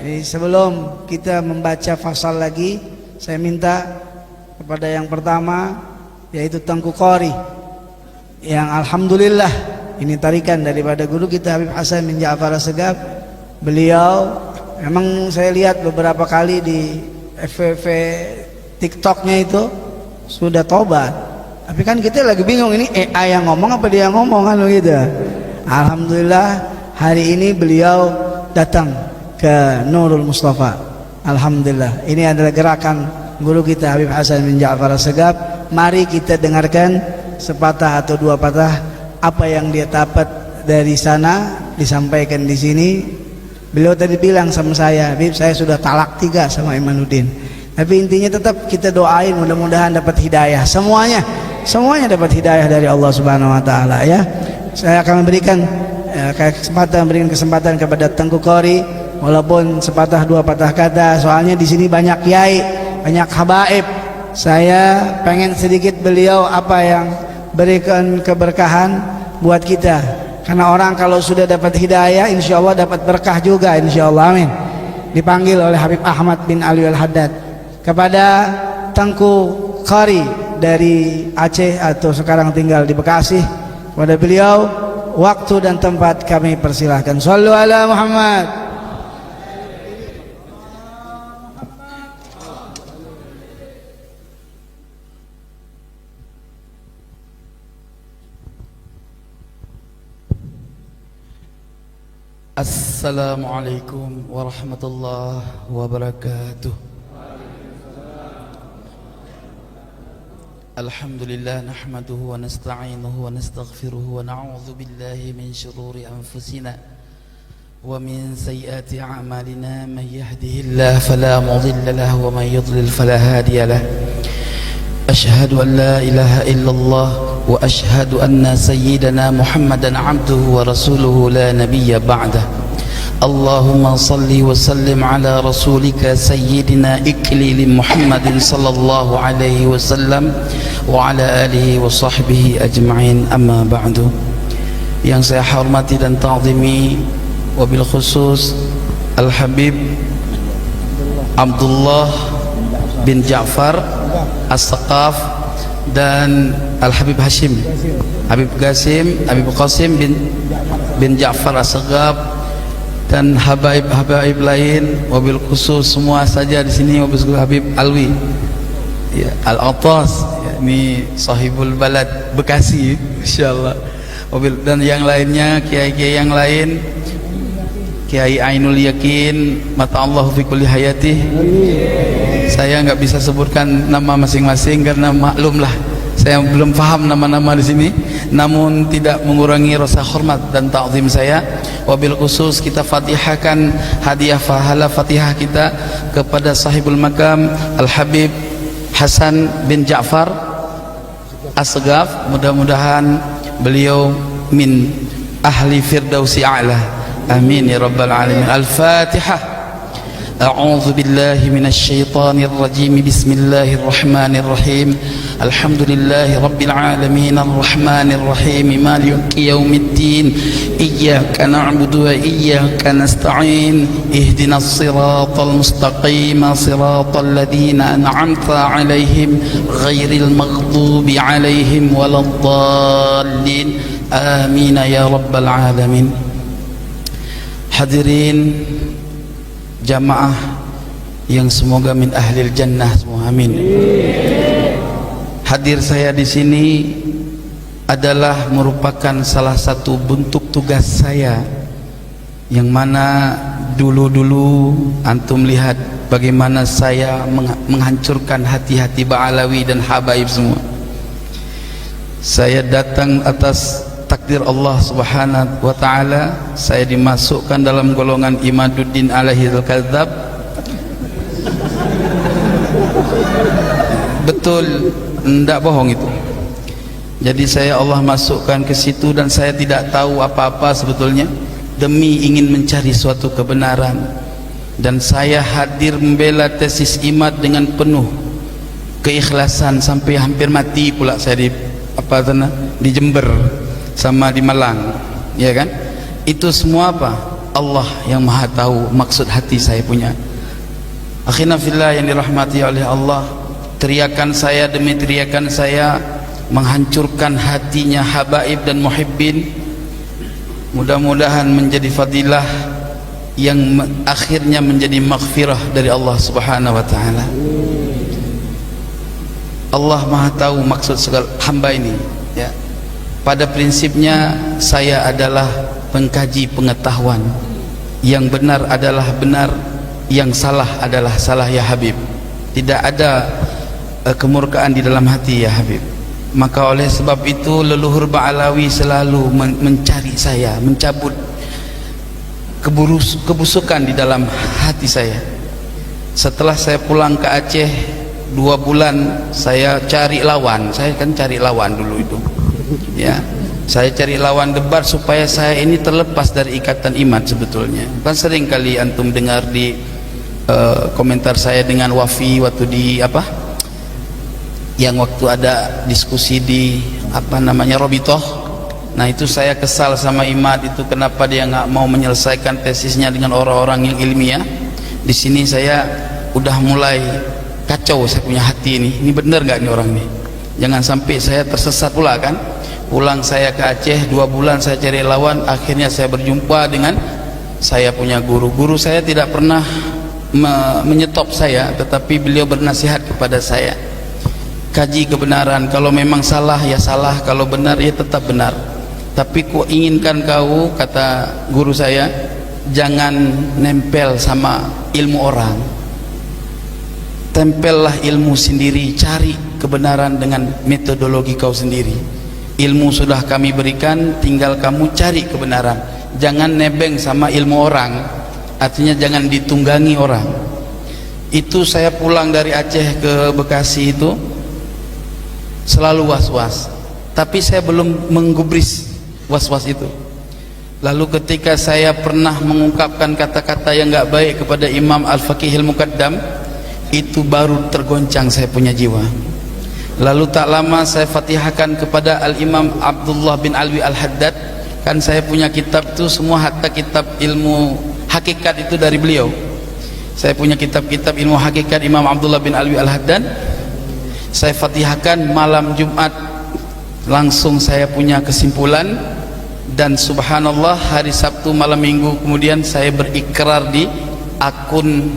Jadi sebelum kita membaca fasal lagi, saya minta kepada yang pertama yaitu Tengku Qori, yang alhamdulillah ini tarikan daripada guru kita Habib Hasan bin Ja'far Assegaf. Beliau memang saya lihat beberapa kali di FVV TikToknya itu sudah tobat, tapi kan kita lagi bingung ini AI yang ngomong apa dia yang ngomong kan begitu. Alhamdulillah hari ini beliau datang ke Nurul Mustafa. Alhamdulillah ini adalah gerakan guru kita Habib Hasan bin Ja'far Assegaf. Mari kita dengarkan sepatah atau dua patah apa yang dia dapat dari sana disampaikan di sini. Beliau tadi bilang sama saya, Habib, saya sudah talak 3 sama Imanuddin. Tapi intinya tetap kita doain mudah-mudahan dapat hidayah. Semuanya dapat hidayah dari Allah Subhanahu wa taala ya. Saya akan memberikan kesempatan kepada Tengku Qori walaupun sepatah dua patah kata, soalnya di sini banyak kiai, banyak habaib. Saya pengen sedikit beliau apa yang berikan keberkahan buat kita. Karena orang kalau sudah dapat hidayah, insya Allah dapat berkah juga, insya Allah, amin. Dipanggil oleh Habib Ahmad bin Ali Al-Haddad. Kepada Tengku Qori dari Aceh atau sekarang tinggal di Bekasi, kepada beliau waktu dan tempat kami persilahkan. Shallu ala Muhammad. Assalamualaikum warahmatullahi wabarakatuh. Alhamdulillah nahmaduhu wa nasta'inuhu wa nastaghfiruhu wa na'udzu billahi min shururi anfusina wa min sayyiati a'malina. Man yahdihillahu fala mudilla lahu wa man yudlil fala hadiya lahu. Ashhadu an la ilaha illallah wa ashhadu anna sayyidana Muhammadan abduhu wa rasuluhu la nabiyya ba'dah. Allahumma salli wa sallim ala rasulika sayyidina iklili Muhammadin sallallahu alaihi wasallam wa ala alihi wa sahbihi ajma'in, amma ba'du. Yang saya hormati dan ta'zimi, wabil khusus Al-Habib Abdullah bin Ja'far As-Saqaf dan Al-Habib Hashim, Habib Qasim bin Ja'far As-Saqaf dan habaib lain, wabil khusus semua saja di sini, wabil khusus Habib Alwi ya, Al-Atas ya, ini sahibul balad Bekasi insyaallah, dan yang lainnya, kiai-kiai yang lain, Kiai Ainul Yakin mata Allah fi kulli hayatih. Saya nggak bisa sebutkan nama masing-masing karena maklumlah saya belum paham nama-nama di sini, namun tidak mengurangi rasa hormat dan ta'zim saya. Wabil khusus kita fatihahkan hadiah pahala Fatihah kita kepada sahibul makam Al-Habib Hasan bin Ja'far As-Saqaf. Mudah-mudahan beliau min ahli firdausi a'la, amin ya rabbal alamin. Al-Fatihah. أعوذ بالله من الشيطان الرجيم. بسم الله الرحمن الرحيم. الحمد لله رب العالمين الرحمن الرحيم مالك يوم الدين. إياك نعبد وإياك نستعين. اهدنا الصراط المستقيم صراط الذين أنعمت عليهم غير المغضوب عليهم ولا الضالين آمين يا رب العالمين. Hadirin jamaah yang semoga min ahlil jannah semua, amin. Hadir saya di sini adalah merupakan salah satu bentuk tugas saya, yang mana dulu-dulu antum lihat bagaimana saya menghancurkan hati-hati Ba'alawi dan habaib semua. Saya datang atas takdir Allah subhanahu wa ta'ala. Saya dimasukkan dalam golongan Imaduddin alaihi al-kadzab. Betul, tidak bohong itu. Jadi saya Allah masukkan ke situ dan saya tidak tahu apa-apa sebetulnya, demi ingin mencari suatu kebenaran. Dan saya hadir membela tesis IMAD dengan penuh keikhlasan sampai hampir mati pula saya di Jember sama di Malang, ya kan? Itu semua apa? Allah yang maha tahu maksud hati saya punya. Akhina fillah yang dirahmati oleh Allah, teriakan saya demi teriakan saya menghancurkan hatinya habaib dan muhibbin. Mudah-mudahan menjadi fadilah yang akhirnya menjadi maghfirah dari Allah Subhanahu wa taala. Allah maha tahu maksud segala hamba ini, ya. Pada prinsipnya saya adalah pengkaji pengetahuan. Yang benar adalah benar, yang salah adalah salah ya Habib. Tidak ada kemurkaan di dalam hati ya Habib. Maka oleh sebab itu leluhur Ba'alawi selalu mencari saya, mencabut kebusukan di dalam hati saya. Setelah saya pulang ke Aceh 2 bulan, saya cari lawan. Saya kan cari lawan dulu itu, ya. Saya cari lawan debat supaya saya ini terlepas dari ikatan iman sebetulnya. Kan sering kali antum dengar di komentar saya dengan Wafi waktu di apa? Yang waktu ada diskusi di apa namanya Robitoh. Nah itu saya kesal sama Imad itu, kenapa dia nggak mau menyelesaikan tesisnya dengan orang-orang yang ilmiah. Di sini saya udah mulai kacau saya punya hati ini benar nggak nih orang nih, jangan sampai saya tersesat pula kan. Pulang saya ke Aceh 2 bulan saya cari lawan, akhirnya saya berjumpa dengan saya punya guru saya tidak pernah menyetop saya, tetapi beliau bernasihat kepada saya, kaji kebenaran, kalau memang salah ya salah, kalau benar ya tetap benar. Tapi ku inginkan kau, kata guru saya, jangan nempel sama ilmu orang, tempellah ilmu sendiri, cari kebenaran dengan metodologi kau sendiri. Ilmu sudah kami berikan, tinggal kamu cari kebenaran. Jangan nebeng sama ilmu orang, artinya jangan ditunggangi orang. Itu saya pulang dari Aceh ke Bekasi itu selalu was-was, tapi saya belum menggubris was-was itu. Lalu ketika saya pernah mengungkapkan kata-kata yang enggak baik kepada Imam Al-Faqihil Muqaddam, itu baru tergoncang saya punya jiwa. Lalu tak lama saya fatihahkan kepada Al-Imam Abdullah bin Alwi Al-Haddad. Kan saya punya kitab itu semua, hatta kitab ilmu hakikat itu dari beliau. Saya punya kitab-kitab ilmu hakikat Imam Abdullah bin Alwi Al-Haddad. Saya fatihahkan malam Jumat, langsung saya punya kesimpulan. Dan subhanallah hari Sabtu malam Minggu kemudian saya berikrar di akun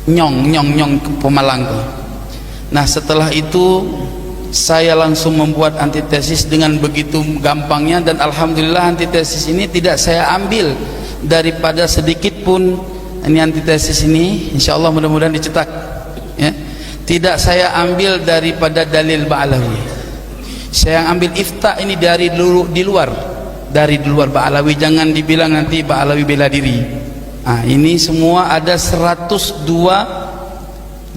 nyong Pemalang tuh. Nah setelah itu saya langsung membuat antitesis dengan begitu gampangnya, dan alhamdulillah antitesis ini tidak saya ambil daripada sedikit pun. Ini antitesis ini insyaallah mudah-mudahan dicetak, ya. Tidak saya ambil daripada dalil Ba'alawi. Saya ambil ifta ini dari di luar Ba'alawi. Jangan dibilang nanti Ba'alawi bela diri. Nah, ini semua ada 102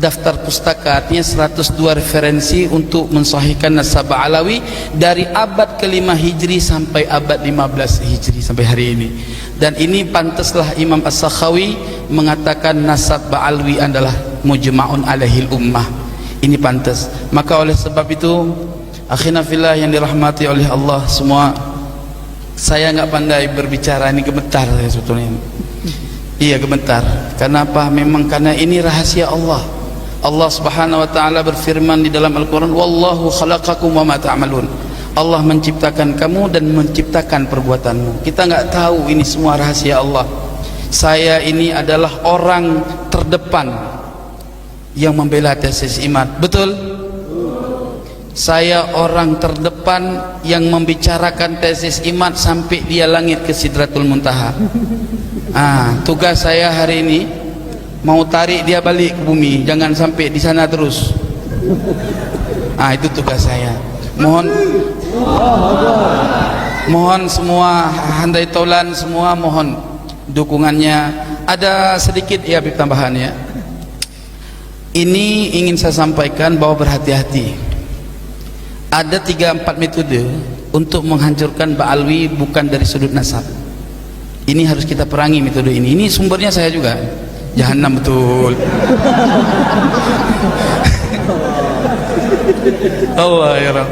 daftar pustaka, artinya 102 referensi untuk mensahihkan nasab Ba'alawi dari abad ke-5 Hijri sampai abad 15 Hijri sampai hari ini. Dan ini pantaslah Imam As-Sakhawi mengatakan nasab Ba'alawi adalah mujma'un alaihil ummah. Ini pantas. Maka oleh sebab itu akhina fillah yang dirahmati oleh Allah semua, saya nggak pandai berbicara, ini gemetar saya sebetulnya. Iya gemetar. Kenapa? Memang karena ini rahasia Allah. Allah Subhanahu wa taala berfirman di dalam Al-Qur'an, wallahu khalaqakum wa ma ta'malun. Allah menciptakan kamu dan menciptakan perbuatanmu. Kita nggak tahu, ini semua rahasia Allah. Saya ini adalah orang terdepan yang membela tesis iman. Betul? Saya orang terdepan yang membicarakan tesis iman sampai dia langit ke Sidratul Muntaha. Tugas saya hari ini mau tarik dia balik ke bumi, jangan sampai di sana terus. Itu tugas saya. Mohon semua handai taulan semua, mohon dukungannya. Ada sedikit ya tambahan ya. Ini ingin saya sampaikan bahwa berhati-hati. Ada 3-4 metode untuk menghancurkan Ba'alawi bukan dari sudut nasab. Ini harus kita perangi metode ini. Ini sumbernya saya juga. Jahannam betul. Allah ya Rabb.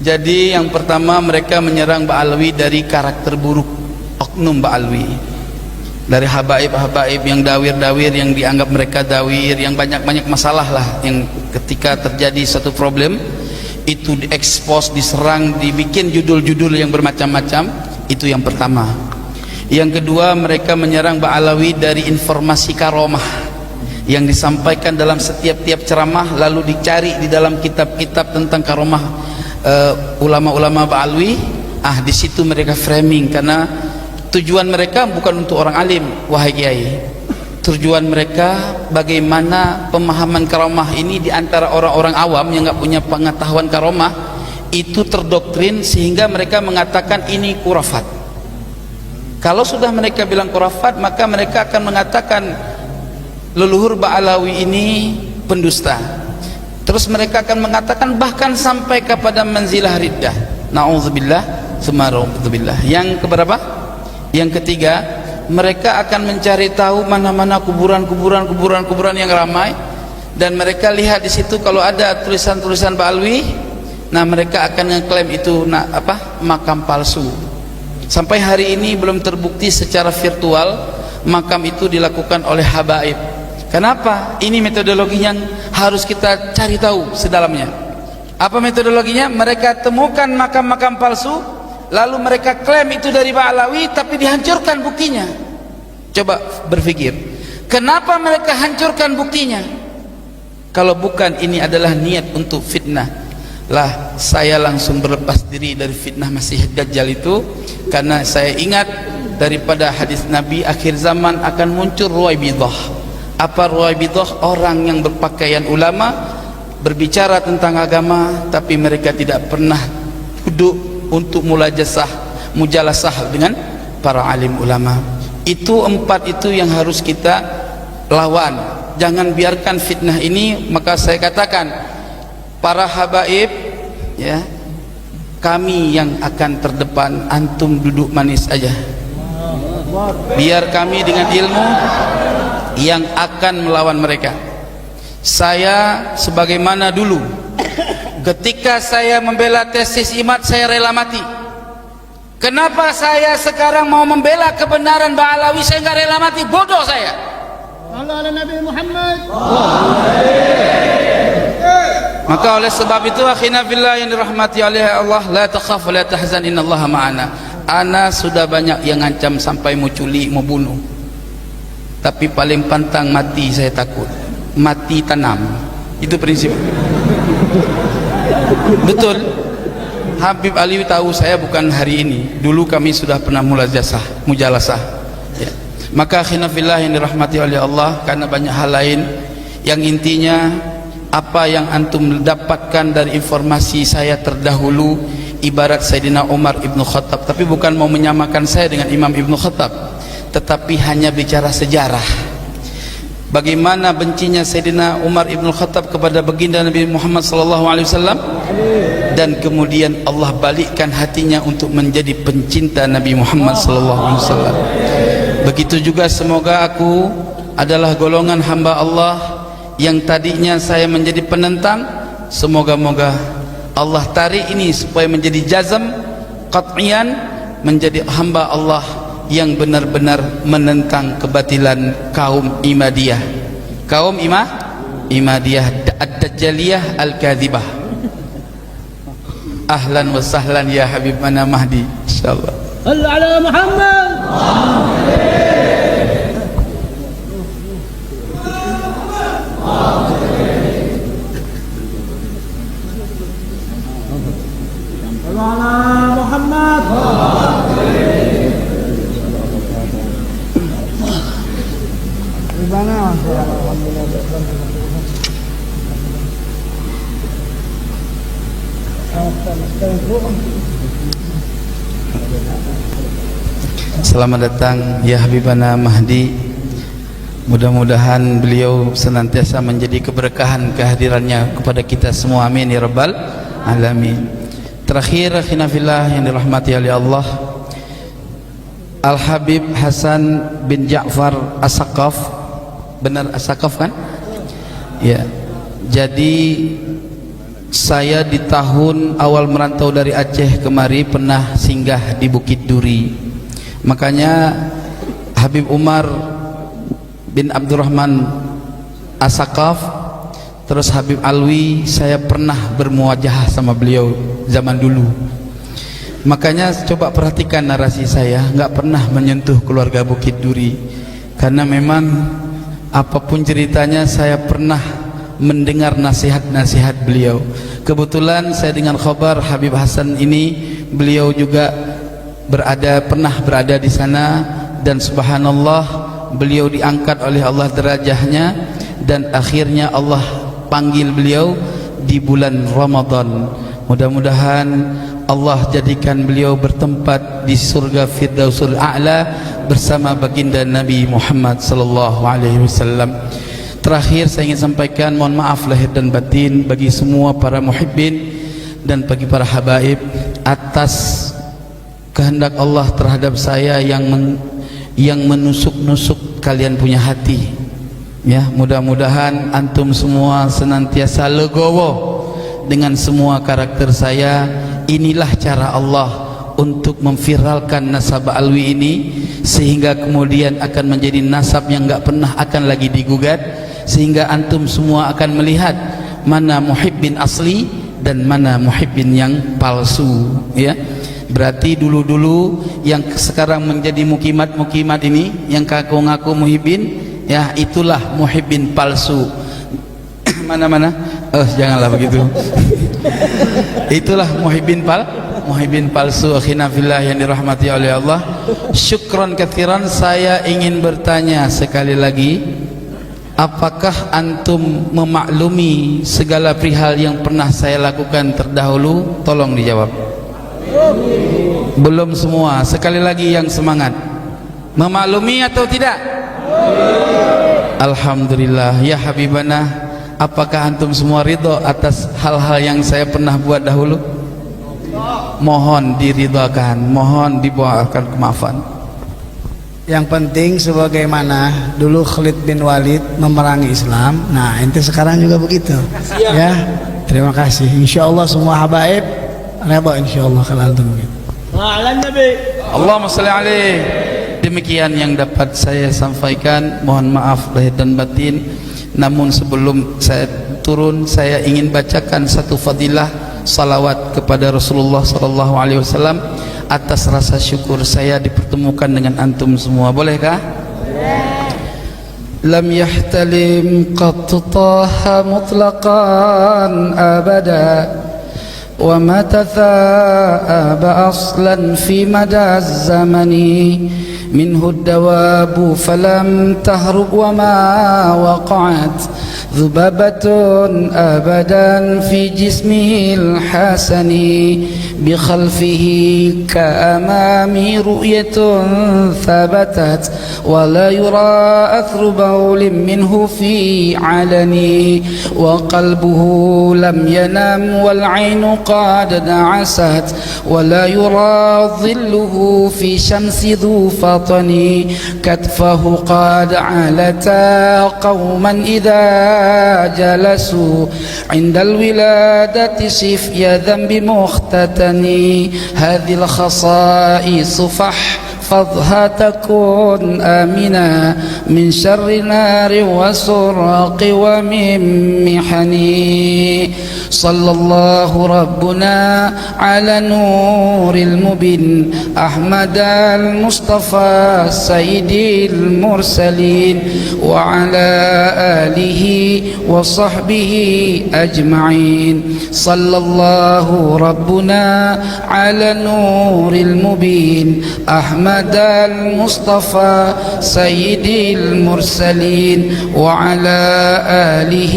Jadi yang pertama, mereka menyerang Ba'alawi dari karakter buruk. oknum Ba'alwi, dari habaib-habaib yang dawir-dawir, yang dianggap mereka dawir, yang banyak-banyak masalah lah, yang ketika terjadi satu problem itu diekspos, diserang, dibikin judul-judul yang bermacam-macam. Itu yang pertama. Yang kedua, mereka menyerang Ba'alawi dari informasi karomah yang disampaikan dalam setiap ceramah, lalu dicari di dalam kitab-kitab tentang karomah ulama-ulama Ba'alwi. Di situ mereka framing, karena tujuan mereka bukan untuk orang alim, wahai kiai. Tujuan mereka bagaimana pemahaman karomah ini di antara orang-orang awam yang nggak punya pengetahuan karomah itu terdoktrin, sehingga mereka mengatakan ini khurafat. Kalau sudah mereka bilang khurafat, maka mereka akan mengatakan leluhur Ba'alawi ini pendusta. Terus mereka akan mengatakan bahkan sampai kepada manzilah riddah. Na'udzubillah, tsumma na'udzubillah. Yang keberapa? Yang ketiga, mereka akan mencari tahu mana-mana kuburan yang ramai, dan mereka lihat di situ kalau ada tulisan-tulisan Ba'alwi, nah mereka akan ngeklaim itu makam palsu. Sampai hari ini belum terbukti secara virtual makam itu dilakukan oleh habaib. Kenapa? Ini metodologi yang harus kita cari tahu sedalamnya. Apa metodologinya? Mereka temukan makam-makam palsu, lalu mereka klaim itu dari Ba'alawi, tapi dihancurkan buktinya. Coba berpikir, kenapa mereka hancurkan buktinya? Kalau bukan ini adalah niat untuk fitnah lah, saya langsung berlepas diri dari fitnah Masih Dajjal itu, karena saya ingat daripada hadis Nabi, akhir zaman akan muncul Ruwaibidah. Apa Ruwaibidah? Orang yang berpakaian ulama, berbicara tentang agama, tapi mereka tidak pernah duduk untuk mujalasah dengan para alim ulama. Itu empat itu yang harus kita lawan. Jangan biarkan fitnah ini. Maka saya katakan, para habaib, ya, kami yang akan terdepan, antum duduk manis aja. Biar kami dengan ilmu yang akan melawan mereka. Saya sebagaimana dulu ketika saya membela tesis IMAT, saya rela mati. Kenapa saya sekarang mau membela kebenaran Ba'alawi, saya nggak rela mati? Bodoh saya. Allah ala Nabi Muhammad. Maka oleh sebab itu, akhina fillah yang dirahmati oleh Allah, la takhaf wa la tahzan, innallaha ma'ana. Ana sudah banyak yang ngancam sampai mau culik, mau bunuh, tapi paling pantang mati saya takut. Mati tanam, itu prinsip. Betul. Habib Ali tahu saya bukan hari ini, dulu kami sudah pernah mujalasah, ya. Maka akhina-fillah yang dirahmati oleh Allah, karena banyak hal lain yang intinya apa yang antum dapatkan dari informasi saya terdahulu ibarat Sayyidina Umar Ibn Khattab, tapi bukan mau menyamakan saya dengan Imam Ibn Khattab, tetapi hanya bicara sejarah. Bagaimana bencinya Sayyidina Umar Ibn Khattab kepada baginda Nabi Muhammad SAW, dan kemudian Allah balikkan hatinya untuk menjadi pencinta Nabi Muhammad SAW. Begitu juga semoga aku adalah golongan hamba Allah yang tadinya saya menjadi penentang, semoga-moga Allah tarik ini supaya menjadi jazm qat'iyan, menjadi hamba Allah yang benar-benar menentang kebatilan kaum Imadiyah, kaum Imadiyah ad-Dajjaliyah al-Kadhibah. Ahlan wa sahlan ya Habibana Mahdi, insyaallah. Allah ala Muhammad. Allah ala Muhammad. Selamat datang ya Habibana Mahdi. Mudah-mudahan beliau senantiasa menjadi keberkahan kehadirannya kepada kita semua, amin ya rabbal alamin. Terakhir, akhina-fillah yang dirahmati oleh Allah, Al-Habib Hasan bin Ja'far As-Saqaf, benar As-Saqaf kan? Ya. Jadi saya di tahun awal merantau dari Aceh kemari pernah singgah di Bukit Duri. Makanya Habib Umar bin Abdurrahman As-Saqaf, terus Habib Alwi, saya pernah bermuajahah sama beliau zaman dulu. Makanya coba perhatikan narasi saya, nggak pernah menyentuh keluarga Bukit Duri, karena memang apapun ceritanya saya pernah mendengar nasihat-nasihat beliau. Kebetulan saya dengan khabar Habib Hasan ini, beliau juga pernah berada di sana, dan subhanallah beliau diangkat oleh Allah derajahnya, dan akhirnya Allah panggil beliau di bulan Ramadan. Mudah-mudahan Allah jadikan beliau bertempat di surga Firdausul A'la bersama baginda Nabi Muhammad sallallahu alaihi wasallam. Terakhir saya ingin sampaikan mohon maaf lahir dan batin bagi semua para muhibbin dan bagi para habaib atas kehendak Allah terhadap saya yang menusuk-nusuk kalian punya hati. Ya, mudah-mudahan antum semua senantiasa legowo dengan semua karakter saya. Inilah cara Allah untuk memviralkan nasab Alwi ini, sehingga kemudian akan menjadi nasab yang enggak pernah akan lagi digugat, sehingga antum semua akan melihat mana muhibbin asli dan mana muhibbin yang palsu. Ya, berarti dulu-dulu yang sekarang menjadi mukimat ini, yang ngaku muhibbin, ya itulah muhibbin palsu. Mana-mana? Janganlah begitu. Itulah muhibbin palsu. Akhina fillah yang dirahmati oleh Allah. Syukran katsiran. Saya ingin bertanya sekali lagi, apakah antum memaklumi segala perihal yang pernah saya lakukan terdahulu? Tolong dijawab. Belum semua. Sekali lagi yang semangat. Memaklumi atau tidak? Alhamdulillah. Ya Habibana, apakah antum semua ridho atas hal-hal yang saya pernah buat dahulu? Mohon diridhakan, mohon dibuatkan kemaafan. Yang penting sebagaimana dulu Khalid bin Walid memerangi Islam, nah ente sekarang juga begitu. Ya, terima kasih. Insyaallah semua habaib redha insyaallah kalau antum begitu. Ala Nabi. Allahumma shalli alaihi. Demikian yang dapat saya sampaikan. Mohon maaf lahir dan batin. Namun sebelum saya turun, saya ingin bacakan satu fadilah salawat kepada Rasulullah sallallahu alaihi wasallam atas rasa syukur saya dipertemukan dengan antum semua. Bolehkah? Lam yahtalim qat taha mutlaqan abada wa ma tathaba aslan fi mada zamani منه الدواب فلم تهرب وما وقعت ذبابة أبدا في جسمه الحسن بخلفه كأمام رؤية ثبتت ولا يرى أثر بول منه في علني وقلبه لم ينم والعين قد دعست ولا يرى ظله في شمس ذو فطني كتفه قد علتا قوما إذا جلسوا عند الولادة شفي ذنب مختتني هذه الخصائص فاحفظها تكون آمنا من شر نار وسرق ومن محني صلى الله ربنا على نور المبين أحمد المصطفى سيد المرسلين وعلى آله وصحبه أجمعين صلى الله ربنا على نور المبين أحمد المصطفى سيد المرسلين وعلى آله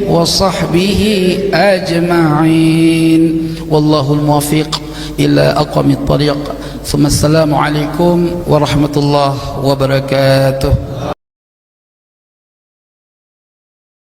وصحبه أجمعين والله الموفق إلى أقوم الطريق ثم السلام عليكم ورحمة الله وبركاته.